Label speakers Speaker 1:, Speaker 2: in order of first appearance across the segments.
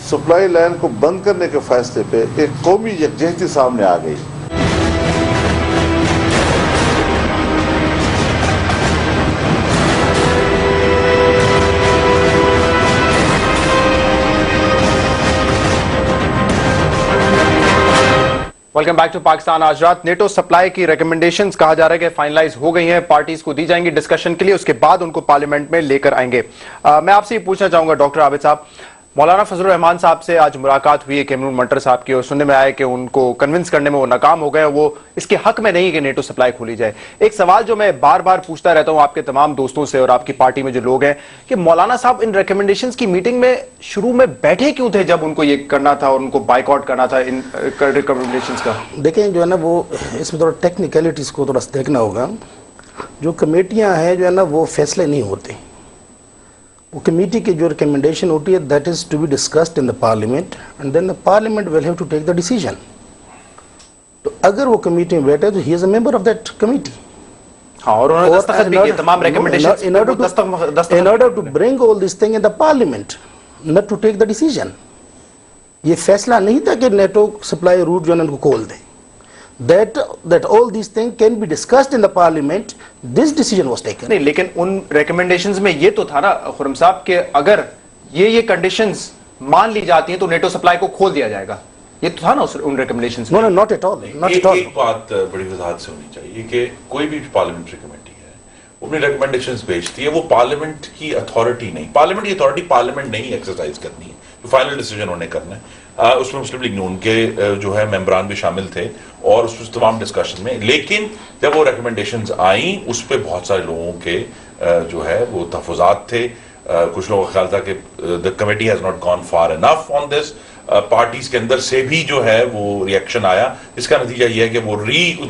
Speaker 1: Supply line کو بند کرنے کے فیصلے پہ ایک قومی یکجہتی سامنے آ گئی.
Speaker 2: ویلکم بیک ٹو پاکستان آج رات. نیٹو سپلائی کی ریکمنڈیشنز کہا جا رہا ہے کہ فائنلائز ہو گئی ہیں, پارٹیز کو دی جائیں گی ڈسکشن کے لیے, اس کے بعد ان کو پارلیمنٹ میں لے کر آئیں گے. میں آپ سے یہ پوچھنا چاہوں گا ڈاکٹر عابد صاحب, مولانا فضل الرحمان صاحب سے آج ملاقات ہوئی ہے کیمرون منٹر صاحب کی, اور سننے میں آیا کہ ان کو کنونس کرنے میں وہ ناکام ہو گئے, وہ اس کے حق میں نہیں کہ نیٹو سپلائی کھولی جائے. ایک سوال جو میں بار بار پوچھتا رہتا ہوں آپ کے تمام دوستوں سے اور آپ کی پارٹی میں جو لوگ ہیں, کہ مولانا صاحب ان ریکمنڈیشنز کی میٹنگ میں شروع میں بیٹھے کیوں تھے جب ان کو یہ کرنا تھا اور ان کو بائیک آؤٹ کرنا تھا ان ریکمنڈیشنز کا؟
Speaker 3: دیکھیں جو ہے نا وہ اس میں تھوڑا ٹیکنیکلٹیز کو تھوڑا دیکھنا ہوگا. جو کمیٹیاں ہیں جو ہے نا وہ فیصلے نہیں ہوتے, وہ کمیٹی کی جو ریکمنڈیشن ہوتی ہے that is to be discussed in the parliament and then the parliament will have to take the decision. تو اگر وہ کمیٹی میں بیٹھے تو he is a member of that committee.
Speaker 2: ہاں, اور انہوں نے دستخط بھی کیے تمام recommendations
Speaker 3: in order to bring all this thing in the parliament, not to take the decision. یہ فیصلہ نہیں تھا کہ نیٹو سپلائی روٹ جو ہے نا ان کو کھول دیں. That all these things can be discussed in the parliament. This decision was taken.
Speaker 2: نہیں, لیکن ان ریکمنڈیشنز میں یہ تو تھا نا خرم صاحب کہ اگر یہ کنڈیشنز مان لی جاتی ہیں تو نیٹو سپلائی کو کھول دیا جائے گا, یہ تو تھا نا ان ریکمنڈیشنز میں.
Speaker 3: No, not at all. Not at all.
Speaker 4: ایک بات بڑی وضاحت سے ہونی چاہیے کہ کوئی بھی پارلیمنٹری کمیٹی ہے وہ اپنی ریکمنڈیشنز بھیجتی ہے, وہ پارلیمنٹ کی اتھارٹی نہیں, پارلیمنٹ کی اتھارٹی پارلیمنٹ نہیں ایکسرسائز کرنی ہے, جو فائنل ڈیسیجن انہوں نے کرنا ہے. اس میں مسلم لیگ نون کے جو ہے ممبران بھی شامل تھے اور اس تمام ڈسکشن میں, لیکن جب وہ ریکمنڈیشنز آئیں اس پہ بہت سارے لوگوں کے جو ہے وہ تحفظات تھے. کچھ لوگوں کا خیال تھا کہ the committee has not gone far enough on this. Parties کے اندر سے بھی جو ہے وہ ریئیکشن آیا, جس کا نتیجہ یہ ہے کہ وہ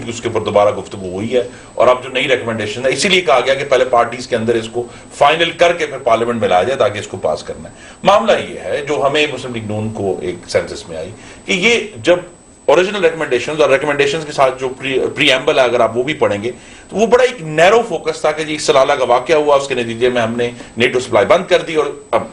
Speaker 4: اس کے اوپر دوبارہ گفتگو ہوئی ہے, اور اب جو نئی ریکمنڈیشن ہے اسی لیے کہا گیا کہ پہلے پارٹیز کے اندر اس کو فائنل کر کے پھر پارلیمنٹ میں لایا جائے تاکہ اس کو پاس کرنا ہے. معاملہ یہ ہے جو ہمیں مسلم لیگ نون کو ایک سینسس میں آئی کہ یہ جب اوریجنل ریکمنڈیشنز اور ریکمنڈیشنز کے ساتھ جو پری ایمبل ہے اگر آپ وہ بھی پڑھیں گے تو وہ بڑا ایک نیرو فوکس تھا کہ جی سلالہ کا واقعہ ہوا, اس کے نتیجے میں ہم نے نیٹو سپلائی بند کر دی. اور اب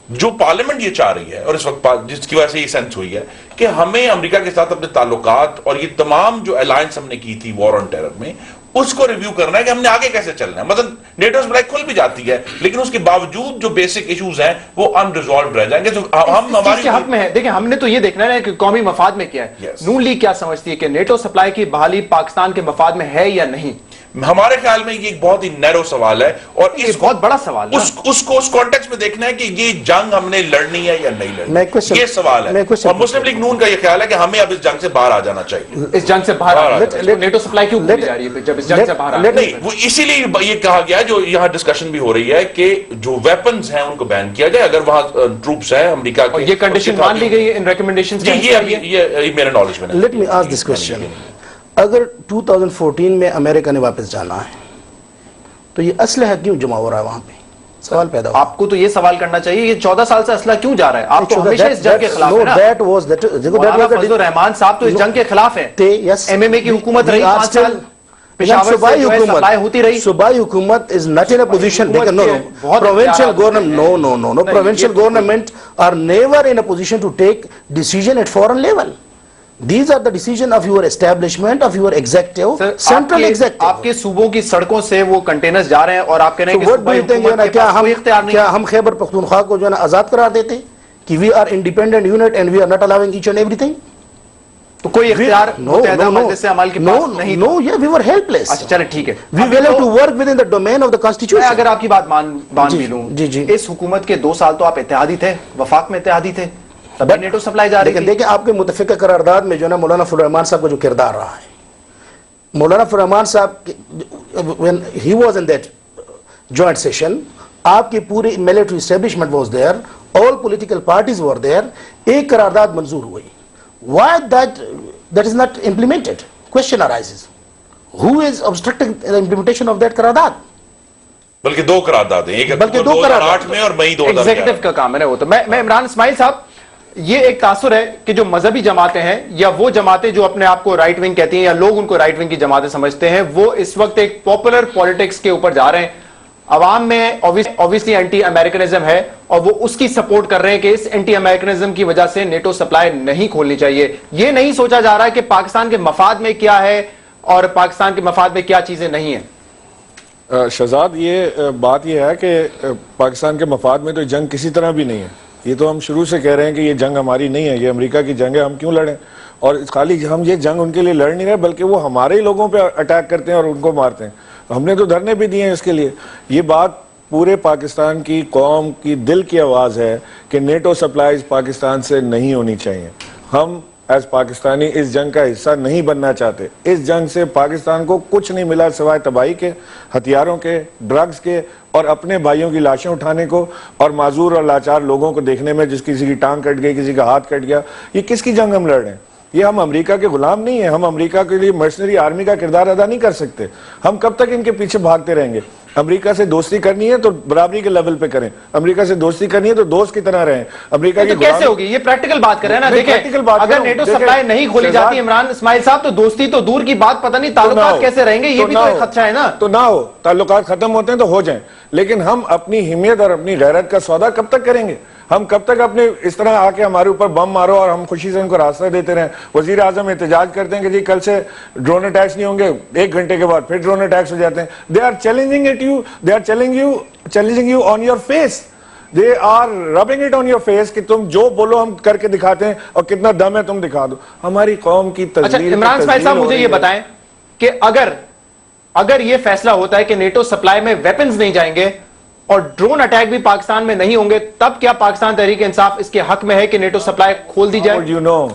Speaker 4: جو پارلیمنٹ یہ چاہ رہی ہے اور اس وقت جس کی وجہ سے یہ سینس ہوئی ہے کہ ہمیں امریکہ کے ساتھ اپنے تعلقات اور یہ تمام جو الائنس ہم نے کی تھی وار آن ٹیرر میں اس کو ریویو کرنا ہے کہ ہم نے آگے کیسے چلنا ہے. مثلا نیٹو سپلائی کھل بھی جاتی ہے لیکن اس کے باوجود جو بیسک ایشوز ہیں وہ انریزالوڈ رہ جائیں گے. تو ہم ہماری
Speaker 2: حق میں ہے. دیکھیں ہم نے تو یہ دیکھنا ہے کہ قومی مفاد میں کیا ہے. نون لیگ کیا سمجھتی ہے کہ نیٹو سپلائی کی بحالی پاکستان کے مفاد میں ہے یا نہیں؟
Speaker 4: ہمارے خیال میں یہ ایک بہت ہی نیرو سوال ہے اور
Speaker 2: اس بہت بڑا سوال ہے.
Speaker 4: اس کو اس کانٹیکسٹ میں دیکھنا ہے کہ یہ جنگ ہم نے لڑنی ہے یا نہیں لڑنی, یہ سوال ہے. اور مسلم لیگ نون کا یہ خیال ہے کہ ہمیں اب اس جنگ سے باہر آ جانا چاہیے.
Speaker 2: اس جنگ سے باہر نیٹو سپلائی کیوں کھولی جا رہی ہے جب اس جنگ سے باہر
Speaker 4: نہیں, وہ اسی لیے یہ کہا گیا جو یہاں ڈسکشن بھی ہو رہی ہے کہ جو ویپنز ہیں ان کو بین کیا جائے اگر وہاں ٹروپس ہیں امریکہ کے.
Speaker 2: یہ کنڈیشن مان لی گئی ہے ان ریکمنڈیشنز کی؟
Speaker 4: یہ میرے نالج میں ہے.
Speaker 3: Let me ask this question, اگر 2014 میں امریکہ نے واپس جانا ہے تو یہ اسلحہ کیوں جمع ہو رہا ہے وہاں پہ؟ سوال پیدا ہوا.
Speaker 2: آپ کو تو یہ سوال کرنا چاہیے یہ 14 سال سے اسلحہ کیوں جا رہا ہے؟ آپ تو ہمیشہ اس جنگ کے خلاف ہیں نا. مولانا فضل الرحمان صاحب تو اس جنگ کے خلاف ہیں. ایم ایم اے کی حکومت رہی 5 سال, پشاور سے جو ہے سپلائی ہوتی رہی.
Speaker 3: صوبائی حکومت is not in a position, provincial government, no, provincial government are never in a position to take decision at foreign level. These are the decision of your establishment, of your executive, central executive.
Speaker 2: آپ کے صوبوں کی سڑکوں سے وہ containers جا رہے ہیں اور آپ کہہ رہے ہیں کہ صوبائی حکومت کے پاس کوئی اختیار نہیں.
Speaker 3: کیا ہم خیبر پختونخوا کو جو ہے نا آزاد قرار دیتے کہ we are independent unit and we are not allowing each and everything?
Speaker 2: تو کوئی اختیار متحدہ مجلس عمل کے پاس نہیں؟
Speaker 3: No, yeah, we were helpless.
Speaker 2: اچھا چلیں ٹھیک ہے,
Speaker 3: we will have to work within the domain of the constitution.
Speaker 2: میں اگر آپ کی بات مان بھی لوں, اس حکومت کے 2 سال تو آپ اتحادی تھے, وفاق میں اتحادی تھے, تبھی نیٹو سپلائی جا رہی تھی.
Speaker 3: دیکھیں آپ کے متفقہ قرارداد میں جو ہے نا مولانا فضل الرحمان صاحب کا جو کردار رہا ہے, مولانا فضل الرحمان صاحب when he was in that joint session, آپ کی پوری military establishment was there, all political parties were there, ایک قرارداد منظور ہوئی. Why that is not implemented? Question arises. Who is obstructing the implementation of that قرارداد?
Speaker 4: بلکہ 2 قرارداد ہیں, 2008 میں اور مئی 2011
Speaker 2: ایگزیکٹو کا کام ہے نا وہ. تو میں عمران اسماعیل صاحب, یہ ایک تاثر ہے کہ جو مذہبی جماعتیں ہیں یا وہ جماعتیں جو اپنے آپ کو رائٹ ونگ کہتی ہیں یا لوگ ان کو رائٹ ونگ کی جماعتیں سمجھتے ہیں, وہ اس وقت ایک پاپولر پولیٹکس کے اوپر جا رہے ہیں. عوام میں obviously اینٹی امریکنزم ہے اور وہ اس کی سپورٹ کر رہے ہیں کہ اس اینٹی امریکنزم کی وجہ سے نیٹو سپلائی نہیں کھولنی چاہیے. یہ نہیں سوچا جا رہا ہے کہ پاکستان کے مفاد میں کیا ہے اور پاکستان کے مفاد میں کیا چیزیں نہیں ہیں.
Speaker 5: شہزاد یہ بات یہ ہے کہ پاکستان کے مفاد میں تو جنگ کسی طرح بھی نہیں ہے. یہ تو ہم شروع سے کہہ رہے ہیں کہ یہ جنگ ہماری نہیں ہے, یہ امریکہ کی جنگ ہے, ہم کیوں لڑیں. اور خالی ہم یہ جنگ ان کے لیے لڑ نہیں رہے بلکہ وہ ہمارے ہی لوگوں پہ اٹیک کرتے ہیں اور ان کو مارتے ہیں. ہم نے تو دھرنے بھی دیے ہیں اس کے لیے. یہ بات پورے پاکستان کی قوم کی دل کی آواز ہے کہ نیٹو سپلائیز پاکستان سے نہیں ہونی چاہیے. ہم ایز پاکستانی اس جنگ کا حصہ نہیں بننا چاہتے. اس جنگ سے پاکستان کو کچھ نہیں ملا سوائے تباہی کے, ہتھیاروں کے, ڈرگز کے اور اپنے بھائیوں کی لاشیں اٹھانے کو اور معذور اور لاچار لوگوں کو دیکھنے میں, جس کسی کی ٹانگ کٹ گئی, کسی کا ہاتھ کٹ گیا. یہ کس کی جنگ ہم لڑ رہے ہیں؟ یہ ہم امریکہ کے غلام نہیں ہیں. ہم امریکہ کے لیے مرسنری آرمی کا کردار ادا نہیں کر سکتے. ہم کب تک ان کے پیچھے بھاگتے رہیں گے؟ امریکہ سے دوستی کرنی ہے تو برابری کے لیول پہ کریں. امریکہ سے دوستی کرنی ہے تو دوست کی طرح رہیں. امریکہ کی
Speaker 2: کیسے ہوگی؟ یہ پریکٹیکل بات کر رہے ہیں نا. دیکھیں اگر نیٹو سپلائی نہیں کھولی جاتی عمران اسماعیل صاحب تو دوستی تو دور کی بات, پتہ نہیں تعلقات کیسے رہیں گے. یہ بھی تو ایک خدشہ ہے نا.
Speaker 5: تو نہ ہو, تعلقات ختم ہوتے ہیں تو ہو جائیں, لیکن ہم اپنی حمیت اور اپنی غیرت کا سودا کب تک کریں گے؟ ہم کب تک اپنے اس طرح آ کے ہمارے اوپر بم مارو اور ہم خوشی سے ان کو راستہ دیتے رہیں؟ وزیر اعظم احتجاج کرتے ہیں کہ جی کل سے ڈرون اٹیکس نہیں ہوں گے, 1 گھنٹے کے بعد پھر ڈرون اٹیکس ہو جاتے ہیں. They are challenging at you, they are challenging you on your face, they are rubbing it on your face کہ تم جو بولو ہم کر کے دکھاتے ہیں اور کتنا دم ہے تم دکھا دو. ہماری قوم کی تذلیل.
Speaker 2: عمران اسماعیل صاحب مجھے یہ بتائیں کہ اگر یہ فیصلہ ہوتا ہے کہ نیٹو سپلائی میں ویپنز نہیں جائیں گے اور ڈرون اٹیک بھی پاکستان میں نہیں ہوں گے, تب کیا پاکستان تحریک انصاف اس کے حق میں ہے کہ نیٹو سپلائی کھول دی جائے؟
Speaker 5: یو نو,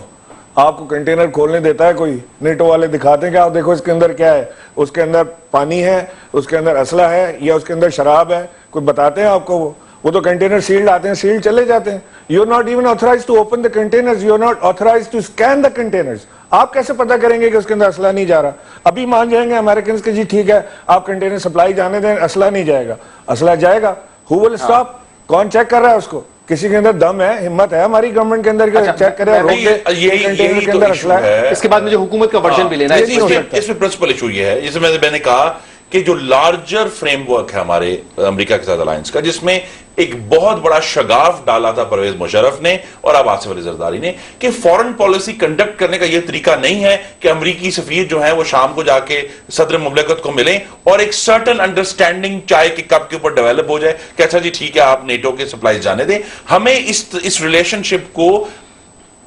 Speaker 5: آپ کو کنٹینر کھولنے دیتا ہے کوئی؟ نیٹو والے دکھاتے ہیں کہ آپ دیکھو اس کے اندر کیا ہے, اس کے اندر پانی ہے, اس کے اندر اسلحہ ہے یا اس کے اندر شراب ہے, کوئی بتاتے ہیں آپ کو؟ وہ تو کنٹینر سیلڈ آتے ہیں, سیلڈ چلے جاتے ہیں. You are not even authorised to open the containers, you are not authorised to scan the containers. آپ کیسے پتا کریں گے کہ اس کے اندر اسلحہ نہیں جا رہا؟ ابھی مان جائیں گے امریکنز کہ جی ٹھیک ہے آپ کنٹینر سپلائی جانے دیں, اسلحہ نہیں جائے گا. اسلحہ جائے گا, who will stop? کون چیک کر رہا ہے اس کو؟ کسی کے اندر دم ہے, ہمت ہے ہماری گورنمنٹ کے اندر کہ چیک کرے اور روک دے کنٹینر کے اندر اسلحہ ہے.
Speaker 2: اس کے بعد مجھے حکومت کا ورژن بھی لینا ہے.
Speaker 4: اس میں پرنسپل ایشو یہ ہے, جسے میں نے کہا کہ جو لارجر فریم ورک ہے ہمارے امریکہ کے ساتھ الائنس کا, جس میں ایک بہت بڑا شگاف ڈالا تھا پرویز مشرف نے اور اب آصف علی زرداری نے, کہ فورن پالیسی کنڈکٹ کرنے کا یہ طریقہ نہیں ہے کہ امریکی سفیر جو ہیں وہ شام کو جا کے صدر مملکت کو ملیں اور ایک سرٹن انڈرسٹینڈنگ چائے کے کپ کے اوپر ڈیولپ ہو جائے کہ اچھا جی ٹھیک ہے آپ نیٹو کے سپلائیز جانے دیں. ہمیں اس ریلیشن شپ کو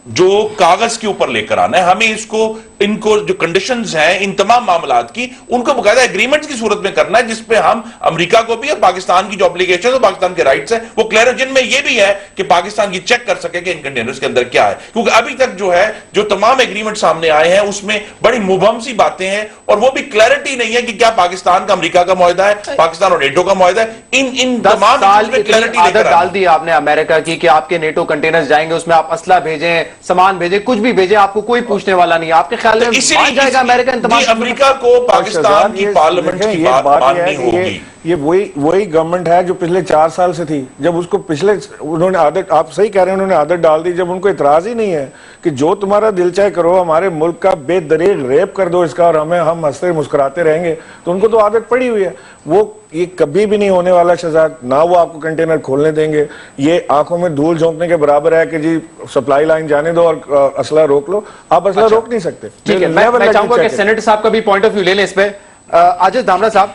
Speaker 4: جو کاغذ کے اوپر لے کر آنا ہے, ہمیں اس کو ان کو جو کنڈیشنز ہیں ان تمام معاملات کی, ان کو باقاعدہ ایگریمنٹس کی صورت میں کرنا ہے, جس پہ ہم امریکہ کو بھی اور پاکستان کی جو اپلیکیشنز اور پاکستان کے رائٹس ہیں وہ کلیئر, جن میں یہ بھی ہے کہ پاکستان یہ چیک کر سکے کہ ان کنٹینرز کے اندر کیا ہے. کیونکہ ابھی تک جو ہے جو تمام ایگریمنٹ سامنے آئے ہیں اس میں بڑی مبہم سی باتیں ہیں اور وہ بھی کلیئرٹی نہیں ہے کہ کیا پاکستان کا امریکہ کا معاہدہ ہے, پاکستان اور نیٹو کا معاہدہ ہے. ان تمام
Speaker 2: عادت ڈال دی آپ نے امریکہ کی کہ آپ کے نیٹو کنٹینرز جائیں گے, اس میں آپ اسلحہ بھیجیں, سامان بھیجیں, کچھ بھی بھیجیں, آپ کو کوئی پوچھنے والا نہیں. آپ کے خیال میں مان جائے گا امریکہ ان تمام
Speaker 4: امریکہ کو پاکستان کی پارلیمنٹ کی بات ماننی ہوگی؟
Speaker 5: یہ وہی گورنمنٹ ہے جو پچھلے 4 سال سے تھی, جب اس کو انہوں نے عادت, آپ صحیح کہہ رہے ہیں, انہوں نے عادت ڈال دی. جب ان کو اعتراض ہی نہیں ہے کہ جو تمہارا دل چاہے کرو, ہمارے ملک کا بے دریغ ریپ کر دو اس کا اور ہم ہنستے مسکراتے رہیں گے, تو ان کو تو عادت پڑی ہوئی ہے. وہ یہ کبھی بھی نہیں ہونے والا شہزاد, نہ وہ آپ کو کنٹینر کھولنے دیں گے. یہ آنکھوں میں دھول جھونکنے کے برابر ہے کہ جی سپلائی لائن جانے دو اور اسلحہ روک لو. آپ اسلحہ روک نہیں سکتے.
Speaker 2: ٹھیک ہے, میں چاہوں گا کہ سینیٹر صاحب کا بھی پوائنٹ آف ویو لے لیں اس پہ. عاجز دامرا صاحب,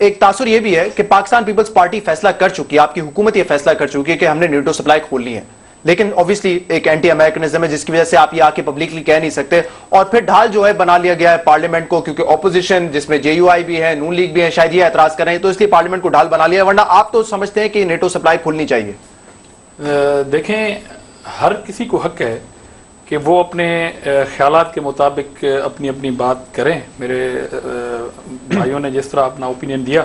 Speaker 2: ایک تاثر یہ بھی ہے کہ پاکستان پیپلز پارٹی فیصلہ کر چکی ہے, آپ کی حکومت یہ فیصلہ کر چکی ہے کہ ہم نے نیٹو سپلائی کھولنی ہے, لیکن obviously ایک اینٹی امریکنزم ہے جس کی وجہ سے آپ یہ آ کے پبلکلی کہہ نہیں سکتے, اور پھر ڈھال جو ہے بنا لیا گیا ہے پارلیمنٹ کو, کیونکہ اپوزیشن جس میں JUI بھی ہے, نون لیگ بھی ہے, شاید یہ اعتراض کر رہے ہیں, تو اس لیے پارلیمنٹ کو ڈھال بنا لیا, ورنہ آپ تو سمجھتے ہیں کہ نیٹو سپلائی کھولنی چاہیے.
Speaker 6: دیکھیں, ہر کسی کو حق ہے کہ وہ اپنے خیالات کے مطابق اپنی بات کریں. میرے بھائیوں نے جس طرح اپنا اوپینین دیا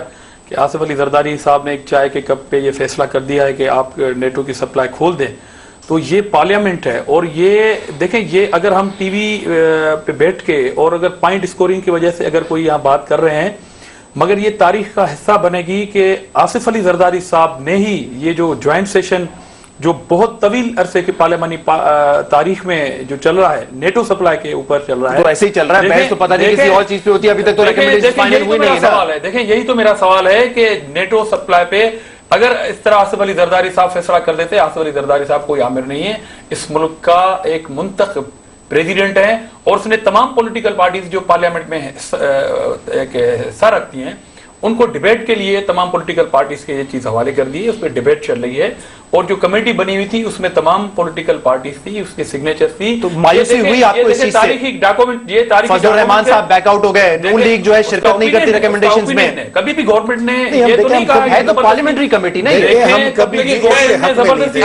Speaker 6: کہ آصف علی زرداری صاحب نے ایک چائے کے کپ پہ یہ فیصلہ کر دیا ہے کہ آپ نیٹو کی سپلائی کھول دیں, تو یہ پارلیمنٹ ہے. اور یہ دیکھیں, یہ اگر ہم ٹی وی پہ بیٹھ کے اور اگر پوائنٹ اسکورنگ کی وجہ سے اگر کوئی یہاں بات کر رہے ہیں, مگر یہ تاریخ کا حصہ بنے گی کہ آصف علی زرداری صاحب نے ہی یہ جو جوائنٹ سیشن جو بہت طویل عرصے کی پارلیمانی تاریخ میں جو چل رہا ہے نیٹو سپلائی کے اوپر چل رہا ہے,
Speaker 2: تو ایسے ہی چل رہا ہے, بحث تو پتہ نہیں کسی اور چیز پہ ہوتی ہے, ابھی تک تو ریکمنڈیشن فائنل ہوئی نہیں ہے.
Speaker 6: دیکھیں یہی تو میرا سوال ہے کہ نیٹو سپلائی پہ اگر اس طرح آصف علی زرداری صاحب فیصلہ کر دیتے, آصف علی زرداری صاحب کوئی آمر نہیں ہے, اس ملک کا ایک منتخب پریزیڈنٹ ہے اور اس نے تمام پولیٹیکل پارٹیز جو پارلیمنٹ میں ایک حصہ رکھتی ہیں ان کو ڈیبیٹ کے لیے تمام پولیٹیکل پارٹیز کے یہ چیز حوالے کر دی ہے, اس پہ ڈیبیٹ چل رہی ہے, اور جو کمیٹی بنی ہوئی تھی اس میں تمام پولیٹیکل پارٹیز تھی, اس کے سگنیچر تھی.
Speaker 2: تو مایوسی ہوئی آپ کو اس چیز سے؟
Speaker 6: تاریخی ڈاکومنٹ, یہ تاریخی
Speaker 2: فضل الرحمان صاحب بیک آؤٹ ہو گئے, نون لیگ جو ہے شرکت نہیں کرتی ریکمنڈیشنز میں.
Speaker 6: کبھی بھی گورنمنٹ نے یہ تو نہیں کہا
Speaker 2: ہے, تو پارلیمنٹری کمیٹی نہیں,
Speaker 3: ہم کبھی
Speaker 6: زبردستی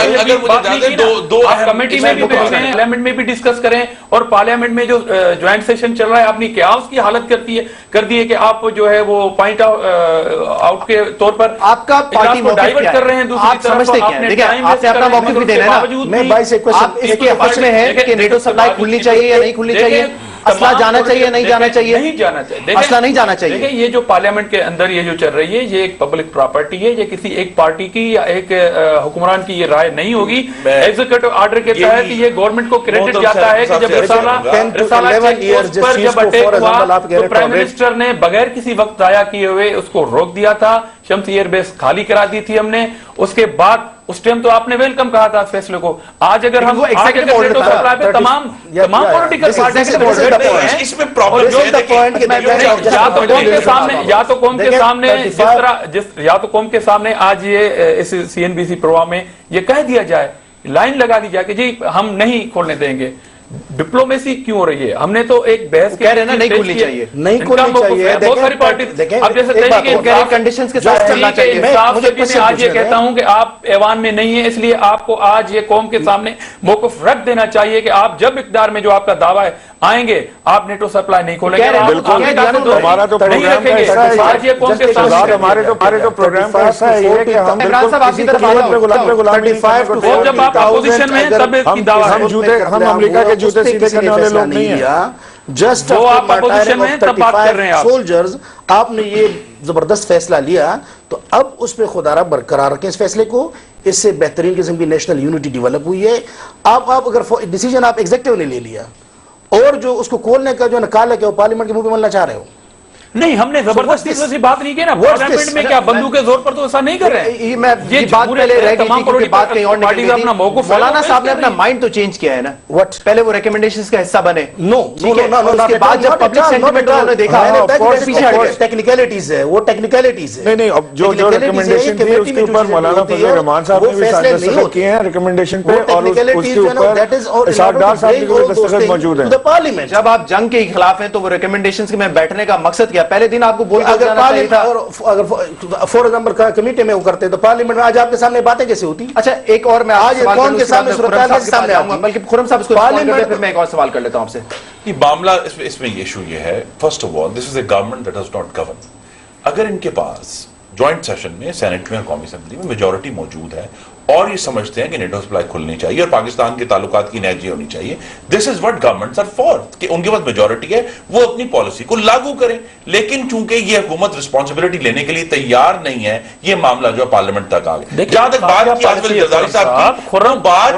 Speaker 6: کمیٹی میں بھی پارلیمنٹ میں بھی ڈسکس کریں, اور پارلیمنٹ میں جو جوائنٹ سیشن چل رہا ہے اپنی کیاس کی حالت کر دی ہے کہ آپ جو ہے وہ پوائنٹ آؤٹ کے طور پر
Speaker 2: آپ کا پارٹی موقف
Speaker 6: ڈائیورٹ کر رہے ہیں,
Speaker 2: آپ سمجھتے کیا ہیں؟ دیکھیں آپ نے اپنا موقف بھی دینا ہے نا,
Speaker 3: میں بھائی سے
Speaker 2: آپ اس کے حق میں ہیں کہ نیٹو سپلائی کھلنی چاہیے یا نہیں کھلنی چاہیے, اسلحہ جانا چاہیے نہیں جانا چاہیے,
Speaker 6: نہیں جانا چاہیے,
Speaker 2: اسلحہ نہیں جانا چاہیے.
Speaker 6: دیکھیں یہ جو پارلیمنٹ کے اندر یہ جو چل رہی ہے یہ ایک پبلک پراپرٹی ہے, یہ کسی ایک پارٹی کی یا ایک حکمران کی یہ رائے نہیں ہوگی. ایگزیکٹو آرڈر کے تحت یہ گورنمنٹ کو کریڈٹ جاتا ہے کہ جب رسالہ پر جب اٹیک ہوا تو پرائم منسٹر نے بغیر کسی وقت ضائع کیے ہوئے اس کو روک دیا تھا, شمس ایئر بیس خالی کرا دی تھی ہم نے, اس کے بعد اس ٹائم تو آپ نے ویلکم کہا تھا فیصلے کو. آج اگر ہم تمام پولیٹیکل پارٹیز
Speaker 4: اس میں پرابلم
Speaker 6: یا تو قوم کے سامنے یا تو قوم کے سامنے آج یہ اس CNBC پروگرام میں یہ کہہ دیا جائے, لائن لگا دی جائے کہ جی ہم نہیں کھولنے دیں گے. ڈپلومیسی کیوں ہو رہی ہے؟ ہم نے تو ایک بحث
Speaker 2: کہہ رہے ہیں نا نہیں کھولنی چاہیے,
Speaker 3: نہیں کھولنی چاہیے.
Speaker 6: بہت ساری پارٹیز اب جیسے کہیں کہ
Speaker 2: کنڈیشنز کے ساتھ چلنا چاہیے.
Speaker 6: میں آج یہ کہتا ہوں کہ آپ ایوان میں نہیں ہیں, اس لیے آپ کو آج یہ قوم کے سامنے موقف رکھ دینا چاہیے کہ آپ جب اقتدار میں جو آپ کا دعویٰ ہے آئیں گے آپ نیٹو سپلائی نہیں کھولیں گے.
Speaker 5: ہمارا تو پروگرام کا حصہ ہے,
Speaker 6: آج یہ قوم کے سامنے
Speaker 5: ہمارے تو پروگرام کا حصہ ہے یہ کہ ہم
Speaker 2: عمران صاحب آپ کی طرف
Speaker 6: جب آپ اپوزیشن میں تب اس کی دعویٰ ہے.
Speaker 5: ہم امریکہ کے جوتے سیدھے کرنے والے لوگ نہیں ہیں.
Speaker 3: جسٹ سولجرز آپ نے یہ زبردست فیصلہ لیا تو اب اس پہ خدا را برقرار رکھیں اس فیصلے کو, اس سے بہترین قسم کی نیشنل یونٹی ڈیولپ ہوئی ہے. آپ اگر ڈیسیجن آپ ایگزیکٹو نے لے لیا اور جو اس کو کھولنے کا جو نکال ہے کہ وہ پارلیمنٹ کے منہ پہ ملنا چاہ رہے ہو,
Speaker 6: نہیں ہم نے زبردستی سے بات نہیں کی نا, پارلیمنٹ میں کیا بندوق کے زور پر تو ایسا نہیں کر رہے.
Speaker 2: یہ بات پہلے رہ گئی تھی کیونکہ بات کہیں اور نکلی تھی. مولانا صاحب نے اپنا مائنڈ تو چینج کیا ہے نا, پہلے وہ ریکمنڈیشنز کا حصہ بنے, اس کے بعد جب پبلک سینٹیمنٹ انہوں نے دیکھا
Speaker 3: ٹیکنیکلٹیز ہے, وہ ٹیکنیکلٹیز ہے.
Speaker 5: نہیں اب جو ریکمنڈیشن تھی اس کے اوپر مولانا فضل الرحمان صاحب نے بھی دستخط کیے ہیں ریکمنڈیشن پہ, اور اس کے اوپر اسحاق ڈار صاحف کے بھی دستخط موجود ہیں.
Speaker 3: جب آپ جنگ کے خلاف ہیں تو وہ ریکمنڈیشنز میں بیٹھنے کا مقصد کیا؟ پہلے دن آپ کو بول اگر فور ایگزامپل کمیٹی میں وہ کرتے تو پارلیمنٹ میں آج آپ کے سامنے باتیں کیسے ہوتی؟
Speaker 2: اچھا ایک اور میں
Speaker 3: آج قوم کے سامنے صورتحال کے سامنے آؤں گا,
Speaker 2: بلکہ خرم صاحب اس کو پھر میں ایک اور سوال کر لیتا ہوں آپ سے.
Speaker 4: یہ معاملہ اس میں ایشو یہ ہے, first of all this is a government that does not govern. اگر ان کے پاس جوائنٹ سیشن میں سینٹ میں اور قومی اسمبلی میں میجورٹی موجود ہے اور یہ سمجھتے ہیں کہ نیٹو سپلائی کھلنی چاہیے اور پاکستان کے تعلقات کی نہج ہونی چاہیے, this is what governments are for, کہ ان کے پاس میجورٹی ہے وہ اپنی پالیسی کو لاگو کریں. لیکن چونکہ یہ حکومت رسپانسبلٹی لینے کے لیے تیار نہیں ہے, یہ معاملہ جو پارلیمنٹ تک آ گیا. جہاں تک بات کی آصف علی زرداری صاحب کی, بات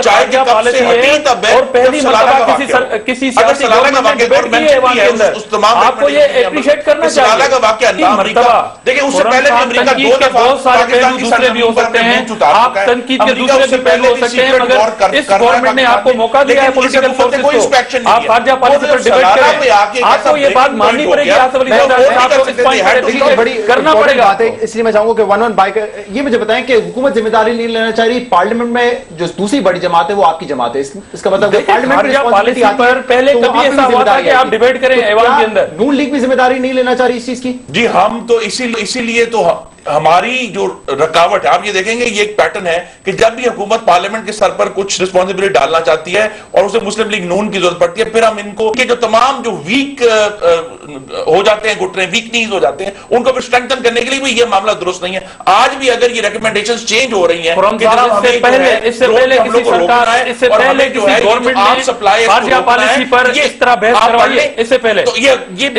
Speaker 4: چائے کے کپ سے ہٹی تب ہے جب سلالہ کا واقعہ, اگر سلالہ کا واقعہ گورنمنٹ کی ہے اس تمام
Speaker 6: آپ کو یہ اپریشیٹ کرنا چاہیے.
Speaker 4: سلالہ کا واقعہ نہ امریکہ, دیکھیں اس سے پہلے بھی امریکہ دو دفعہ
Speaker 6: بہت سارے پہلو دوسرے بھی ہو سکتے ہیں, آپ تنقید کے دوسرے بھی پہلو ہو سکتے ہیں, مگر اس گورنمنٹ نے آپ کو موقع دیا ہے پولیٹیکل فورسز کو, آپ خارجہ پالیسی پر ڈیبیٹ کریں, آپ کو یہ بات ماننی پڑے گی آصف علی زرداری صاحب کو اس پوائنٹ پر کرنا پڑے گا.
Speaker 2: اس لیے میں چاہوں گا کہ ون بائک یہ مجھے بتائیں کہ حکومت ذمہ داری نہیں لینا چاہ رہی, پارلیمنٹ میں جو دوسری بڑی جماعت ہے وہ آپ کی جماعت ہے, اس کا مطلب
Speaker 6: خارجہ پالیسی پر پہلے کبھی ایسا ہوا تھا کہ آپ ڈیبیٹ کریں ایوان کے اندر,
Speaker 2: نون لیگ بھی ذمہ داری نہیں لینا چاہ رہی اس چیز کی؟
Speaker 4: جی ہم تو اسی لیے تو ہماری جو رکاوٹ ہے, آپ یہ دیکھیں گے یہ ایک پیٹرن ہے کہ جب بھی حکومت پارلیمنٹ کے سر پر کچھ رسپانسبلٹی ڈالنا چاہتی ہے اور اسے مسلم لیگ نون کی ضرورت پڑتی ہے, پھر ہم ان کو کہ جو تمام جو ویک ہو جاتے ہیں گھٹنے, ویک نیز ہو جاتے ہیں, ان کو پھر اسٹرینگتھن کرنے کے لیے بھی یہ معاملہ درست نہیں ہے. آج بھی اگر یہ ریکمنڈیشنز چینج ہو رہی ہیں
Speaker 6: اس سے پہلے کسی سرکار ہے, اس سے پہلے کسی گورنمنٹ نے خارجہ پالیسی پر اس طرح بحث کروائی ہے, اس سے پہلے یہ